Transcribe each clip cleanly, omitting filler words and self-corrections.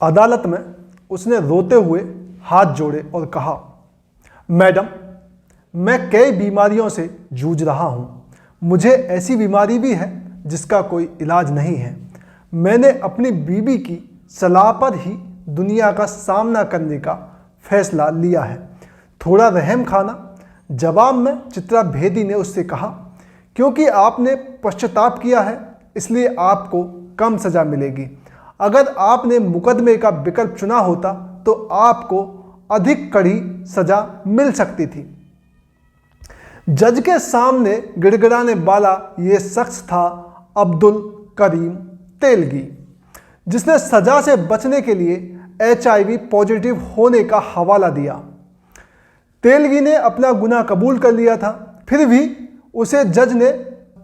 अदालत में उसने रोते हुए हाथ जोड़े और कहा, मैडम, मैं कई बीमारियों से जूझ रहा हूँ। मुझे ऐसी बीमारी भी है जिसका कोई इलाज नहीं है। मैंने अपनी बीवी की सलाह पर ही दुनिया का सामना करने का फैसला लिया है। थोड़ा रहम खाना। जवाब में चित्रा भेदी ने उससे कहा, क्योंकि आपने पश्चाताप किया है इसलिए आपको कम सज़ा मिलेगी। अगर आपने मुकदमे का विकल्प चुना होता तो आपको अधिक कड़ी सज़ा मिल सकती थी। जज के सामने गिड़गिड़ाने वाला ये शख्स था अब्दुल करीम तेलगी, जिसने सज़ा से बचने के लिए HIV पॉजिटिव होने का हवाला दिया। तेलगी ने अपना गुनाह कबूल कर लिया था, फिर भी उसे जज ने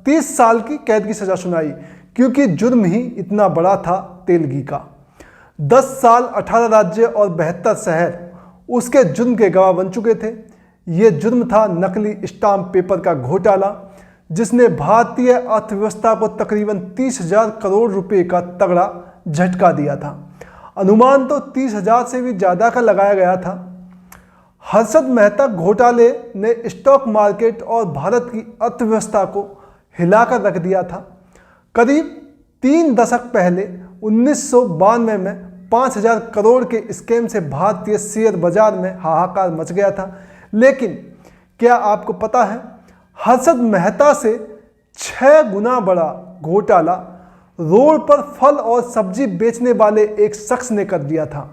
30 साल की कैद की सज़ा सुनाई, क्योंकि जुर्म ही इतना बड़ा था तेलगी का। 10 साल 18 राज्य और 72 शहर उसके जुर्म के गवाह बन चुके थे। ये जुर्म था नकली स्टाम्प पेपर का घोटाला, जिसने भारतीय अर्थव्यवस्था को तकरीबन 30,000 करोड़ रुपए का तगड़ा झटका दिया था। अनुमान तो 30,000 से भी ज़्यादा का लगाया गया था। हर्षद मेहता घोटाले ने स्टॉक मार्केट और भारत की अर्थव्यवस्था को हिलाकर रख दिया था। करीब 3 दशक पहले 1992 में 5,000 करोड़ के स्कैम से भारतीय शेयर बाजार में हाहाकार मच गया था। लेकिन क्या आपको पता है, हर्षद मेहता से 6 गुना बड़ा घोटाला रोड पर फल और सब्जी बेचने वाले एक शख्स ने कर दिया था।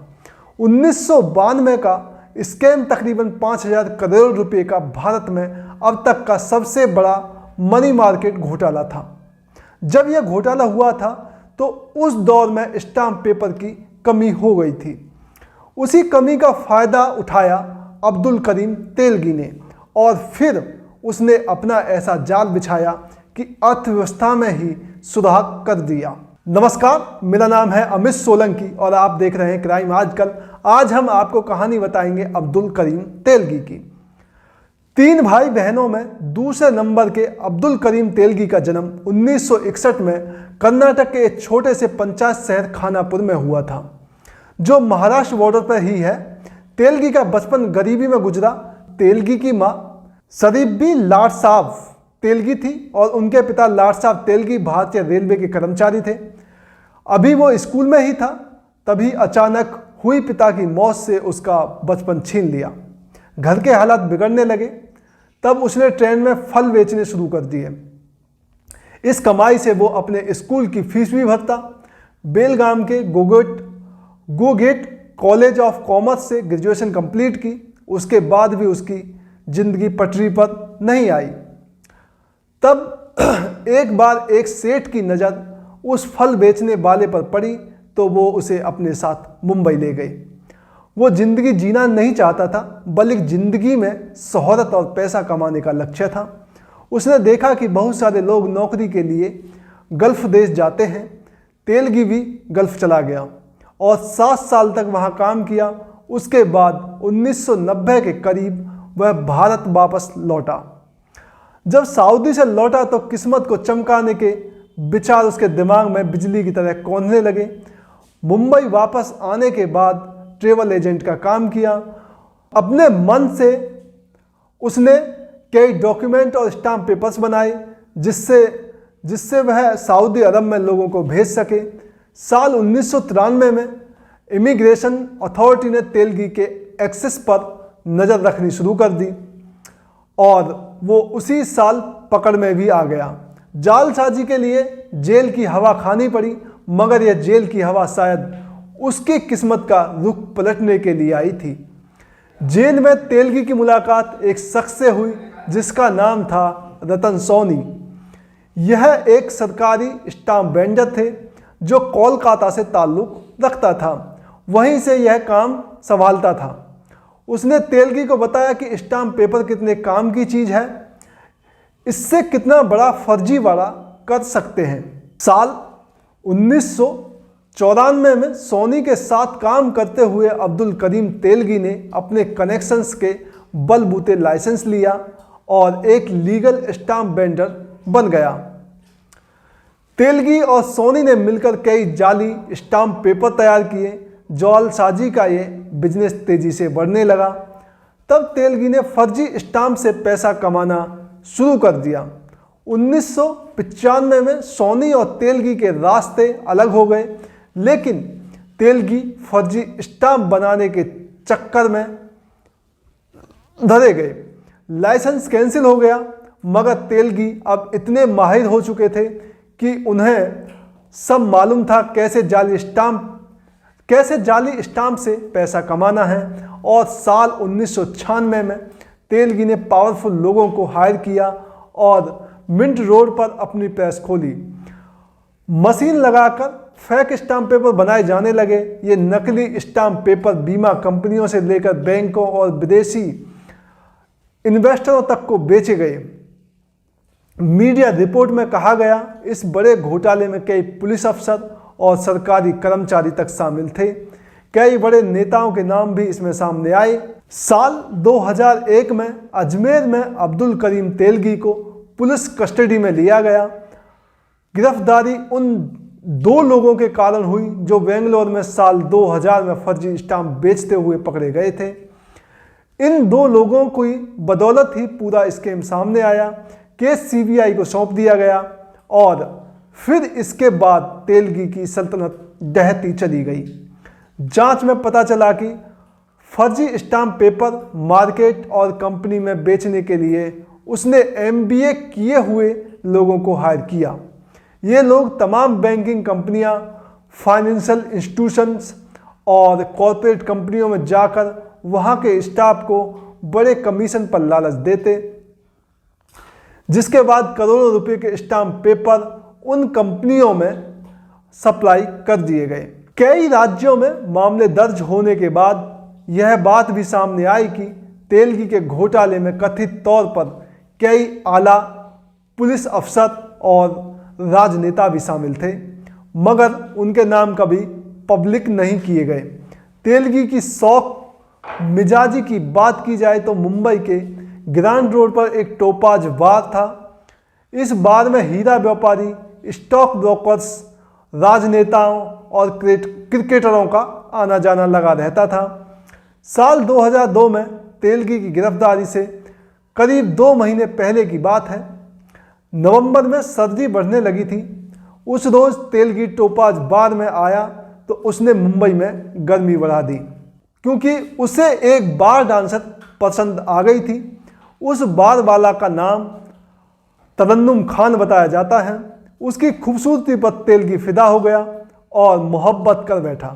1992 का स्कैम तकरीबन 5,000 करोड़ रुपए का भारत में अब तक का सबसे बड़ा मनी मार्केट घोटाला था। जब यह घोटाला हुआ था तो उस दौर में स्टाम्प पेपर की कमी हो गई थी। उसी कमी का फ़ायदा उठाया अब्दुल करीम तेलगी ने, और फिर उसने अपना ऐसा जाल बिछाया कि अर्थव्यवस्था में ही सुधार कर दिया। नमस्कार, मेरा नाम है अमित सोलंकी और आप देख रहे हैं क्राइम आजकल। आज हम आपको कहानी बताएंगे अब्दुल करीम तेलगी की। 3 भाई बहनों में दूसरे नंबर के अब्दुल करीम तेलगी का जन्म 1961 में कर्नाटक के एक छोटे से पंचायत शहर खानापुर में हुआ था, जो महाराष्ट्र बॉर्डर पर ही है। तेलगी का बचपन गरीबी में गुजरा। तेलगी की माँ सरीब्बी लाडसाव तेलगी थी और उनके पिता लाडसाव तेलगी भारतीय रेलवे के कर्मचारी थे। अभी वो स्कूल में ही था, तभी अचानक हुई पिता की मौत से उसका बचपन छीन लिया। घर के हालात बिगड़ने लगे, तब उसने ट्रेन में फल बेचने शुरू कर दिए। इस कमाई से वो अपने स्कूल की फीस भी भरता। बेलगाम के गोगेट कॉलेज ऑफ कॉमर्स से ग्रेजुएशन कंप्लीट की। उसके बाद भी उसकी जिंदगी पटरी पर नहीं आई। तब एक बार एक सेठ की नज़र उस फल बेचने वाले पर पड़ी तो वो उसे अपने साथ मुंबई ले गए। वो जिंदगी जीना नहीं चाहता था, बल्कि जिंदगी में शोहरत और पैसा कमाने का लक्ष्य था। उसने देखा कि बहुत सारे लोग नौकरी के लिए गल्फ़ देश जाते हैं। तेलगी भी गल्फ़ चला गया और 7 साल तक वहाँ काम किया। उसके बाद 1990 के करीब वह भारत वापस लौटा। जब सऊदी से लौटा तो किस्मत को चमकाने के विचार उसके दिमाग में बिजली की तरह कौंधने लगे। मुंबई वापस आने के बाद ट्रैवल एजेंट का काम किया। अपने मन से उसने कई डॉक्यूमेंट और स्टाम्प पेपर्स बनाए जिससे वह सऊदी अरब में लोगों को भेज सके। साल 1993 में इमिग्रेशन अथॉरिटी ने तेलगी के एक्सेस पर नज़र रखनी शुरू कर दी और वो उसी साल पकड़ में भी आ गया। जालसाजी के लिए जेल की हवा खानी पड़ी, मगर यह जेल की हवा शायद उसकी किस्मत का रुख पलटने के लिए आई थी। जेल में तेलगी की मुलाकात एक शख्स से हुई जिसका नाम था रतन सोनी। यह एक सरकारी स्टाम्प वेंडर थे जो कोलकाता से ताल्लुक़ रखता था। वहीं से यह काम संभालता था। उसने तेलगी को बताया कि स्टाम्प पेपर कितने काम की चीज़ है, इससे कितना बड़ा फर्जीवाड़ा कर सकते हैं। साल 1994 में सोनी के साथ काम करते हुए अब्दुल करीम तेलगी ने अपने कनेक्शंस के बलबूते लाइसेंस लिया और एक लीगल स्टाम्प वेंडर बन गया। तेलगी और सोनी ने मिलकर कई जाली स्टाम्प पेपर तैयार किए जालसाजी का ये बिजनेस तेजी से बढ़ने लगा। तब तेलगी ने फर्जी स्टाम्प से पैसा कमाना शुरू कर दिया। 1995 में सोनी और तेलगी के रास्ते अलग हो गए, लेकिन तेलगी फर्जी स्टाम्प बनाने के चक्कर में धरे गए। लाइसेंस कैंसिल हो गया, मगर तेलगी अब इतने माहिर हो चुके थे कि उन्हें सब मालूम था कैसे जाली स्टाम्प से पैसा कमाना है। और साल 1996 में तेलगी ने पावरफुल लोगों को हायर किया और मिंट रोड पर अपनी प्रेस खोली। मशीन लगाकर फेक स्टाम्प पेपर बनाए जाने लगे। ये नकली स्टाम्प पेपर बीमा कंपनियों से लेकर बैंकों और विदेशी इन्वेस्टरों तक को बेचे गए। मीडिया रिपोर्ट में कहा गया, इस बड़े घोटाले में कई पुलिस अफसर और सरकारी कर्मचारी तक शामिल थे। कई बड़े नेताओं के नाम भी इसमें सामने आए। साल 2001 में अजमेर में अब्दुल करीम तेलगी को पुलिस कस्टडी में लिया गया। गिरफ्तारी उन 2 लोगों के कारण हुई जो बेंगलोर में साल 2000 में फर्जी स्टाम्प बेचते हुए पकड़े गए थे। इन 2 लोगों की बदौलत ही पूरा स्कैम सामने आया। केस सीबीआई को सौंप दिया गया और फिर इसके बाद तेलगी की सल्तनत ढहती चली गई। जांच में पता चला कि फर्जी स्टाम्प पेपर मार्केट और कंपनी में बेचने के लिए उसने एमबीए किए हुए लोगों को हायर किया। ये लोग तमाम बैंकिंग कंपनियां, फाइनेंशियल इंस्टीट्यूशंस और कॉरपोरेट कंपनियों में जाकर वहां के स्टाफ को बड़े कमीशन पर लालच देते, जिसके बाद करोड़ों रुपए के स्टाम्प पेपर उन कंपनियों में सप्लाई कर दिए गए। कई राज्यों में मामले दर्ज होने के बाद यह बात भी सामने आई कि तेलगी के घोटाले में कथित तौर पर कई आला पुलिस अफसर और राजनेता भी शामिल थे, मगर उनके नाम कभी पब्लिक नहीं किए गए। तेलगी की शौक मिजाजी की बात की जाए तो मुंबई के ग्रांड रोड पर एक टोपाज बार था। इस बार में हीरा व्यापारी, स्टॉक ब्रोकर्स, राजनेताओं और क्रिकेटरों का आना जाना लगा रहता था। साल 2002 में तेलगी की गिरफ्तारी से करीब 2 महीने पहले की बात है। नवंबर में सर्दी बढ़ने लगी थी। उस रोज तेलगी टोपाज बार में आया तो उसने मुंबई में गर्मी बढ़ा दी, क्योंकि उसे एक बार डांसर पसंद आ गई थी। उस बार वाला का नाम तरन्नुम खान बताया जाता है। उसकी खूबसूरती पर तेलगी फिदा हो गया और मोहब्बत कर बैठा।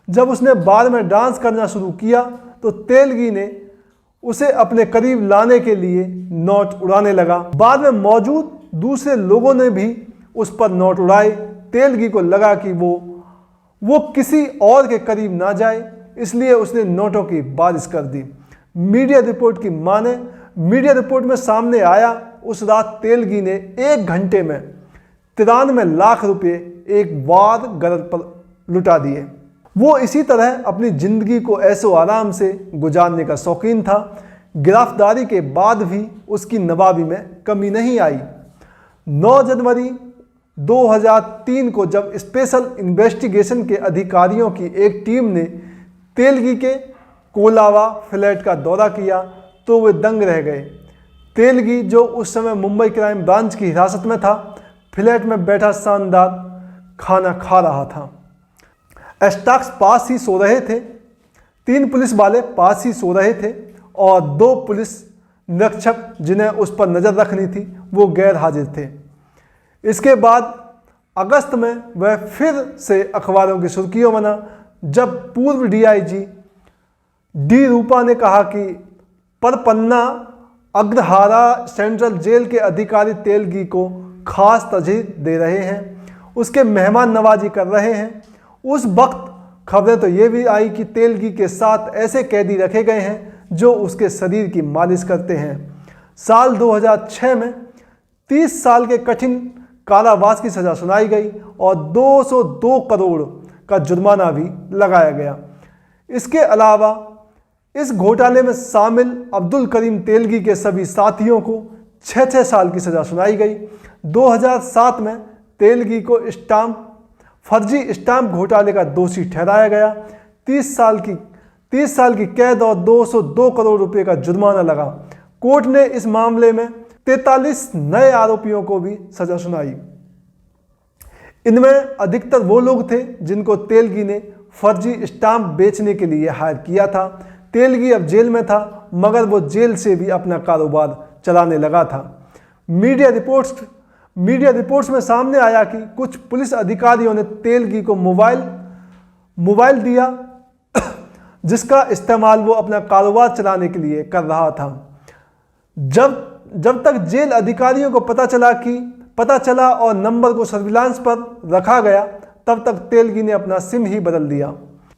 जब उसने बार में डांस करना शुरू किया तो तेलगी ने उसे अपने करीब लाने के लिए नोट उड़ाने लगा। बाद में मौजूद दूसरे लोगों ने भी उस पर नोट उड़ाए। तेलगी को लगा कि वो किसी और के करीब ना जाए, इसलिए उसने नोटों की बारिश कर दी। मीडिया रिपोर्ट की माने, मीडिया रिपोर्ट में सामने आया उस रात तेलगी ने 1 घंटे में 93 लाख रुपए एक वार गरज पर लुटा दिए। वो इसी तरह अपनी जिंदगी को ऐशो आराम से गुजारने का शौकीन था। गिरफ्तारी के बाद भी उसकी नवाबी में कमी नहीं आई। 9 जनवरी 2003 को जब स्पेशल इन्वेस्टिगेशन के अधिकारियों की एक टीम ने तेलगी के कोलावा फ्लैट का दौरा किया तो वे दंग रह गए। तेलगी, जो उस समय मुंबई क्राइम ब्रांच की हिरासत में था, फ्लैट में बैठा शानदार खाना खा रहा था। स्टाक्स पास ही सो रहे थे, 3 पुलिस वाले पास ही सो रहे थे और 2 पुलिस निरीक्षक जिन्हें उस पर नज़र रखनी थी वो गैर हाजिर थे। इसके बाद अगस्त में वह फिर से अखबारों की सुर्खियों बना जब पूर्व डीआईजी डी रूपा ने कहा कि परपन्ना अग्रहारा सेंट्रल जेल के अधिकारी तेलगी को खास तरजीह दे रहे हैं, उसके मेहमान नवाजी कर रहे हैं। उस वक्त खबरें तो ये भी आई कि तेलगी के साथ ऐसे कैदी रखे गए हैं जो उसके शरीर की मालिश करते हैं। साल 2006 में 30 साल के कठिन कारावास की सज़ा सुनाई गई और 202 करोड़ का जुर्माना भी लगाया गया। इसके अलावा इस घोटाले में शामिल अब्दुल करीम तेलगी के सभी साथियों को 6-6 साल की सज़ा सुनाई गई। 2007 में तेलगी को फर्जी स्टाम्प घोटाले का दोषी ठहराया गया। 30 साल की कैद और 202 करोड़ रुपए का जुर्माना लगा। कोर्ट ने इस मामले में 43 नए आरोपियों को भी सजा सुनाई। इनमें अधिकतर वो लोग थे जिनको तेलगी ने फर्जी स्टाम्प बेचने के लिए हायर किया था। तेलगी अब जेल में था, मगर वो जेल से भी अपना कारोबार चलाने लगा था। मीडिया रिपोर्ट्स में सामने आया कि कुछ पुलिस अधिकारियों ने तेलगी को मोबाइल दिया जिसका इस्तेमाल वो अपना कारोबार चलाने के लिए कर रहा था। जब तक जेल अधिकारियों को पता चला और नंबर को सर्विलांस पर रखा गया, तब तक तेलगी ने अपना सिम ही बदल दिया।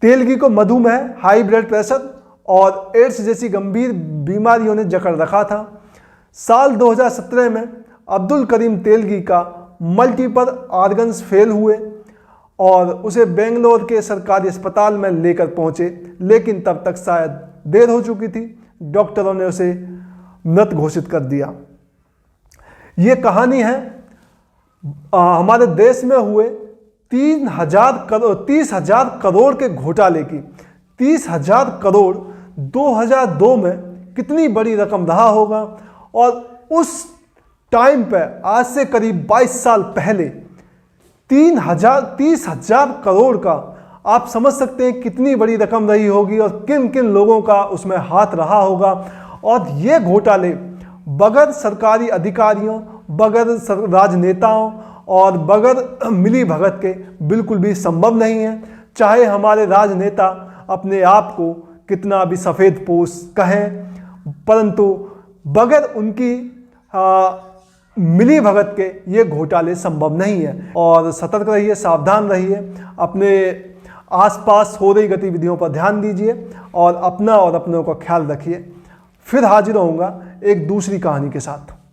तेलगी को मधुमेह, हाई ब्लड प्रेशर और एड्स जैसी गंभीर बीमारियों ने जकड़ रखा था। साल 2017 में अब्दुल करीम तेलगी का मल्टीपल ऑर्गन्स फेल हुए और उसे बेंगलोर के सरकारी अस्पताल में लेकर पहुंचे, लेकिन तब तक शायद देर हो चुकी थी। डॉक्टरों ने उसे मृत घोषित कर दिया। ये कहानी है हमारे देश में हुए 30,000 करोड़ के घोटाले की। 30,000 करोड़ 2002 में कितनी बड़ी रकम रहा होगा, और उस टाइम पे आज से करीब 22 साल पहले 30,000 करोड़ का आप समझ सकते हैं कितनी बड़ी रकम रही होगी और किन किन लोगों का उसमें हाथ रहा होगा। और ये घोटाले बगैर सरकारी अधिकारियों, बगैर राजनेताओं और बगैर मिली भगत के बिल्कुल भी संभव नहीं है। चाहे हमारे राजनेता अपने आप को कितना भी सफ़ेद पोश कहें, परंतु बगैर उनकी मिली भगत के ये घोटाले संभव नहीं है। और सतर्क रहिए, सावधान रहिए, अपने आसपास हो रही गतिविधियों पर ध्यान दीजिए और अपना और अपनों का ख्याल रखिए। फिर हाजिर होऊंगा एक दूसरी कहानी के साथ।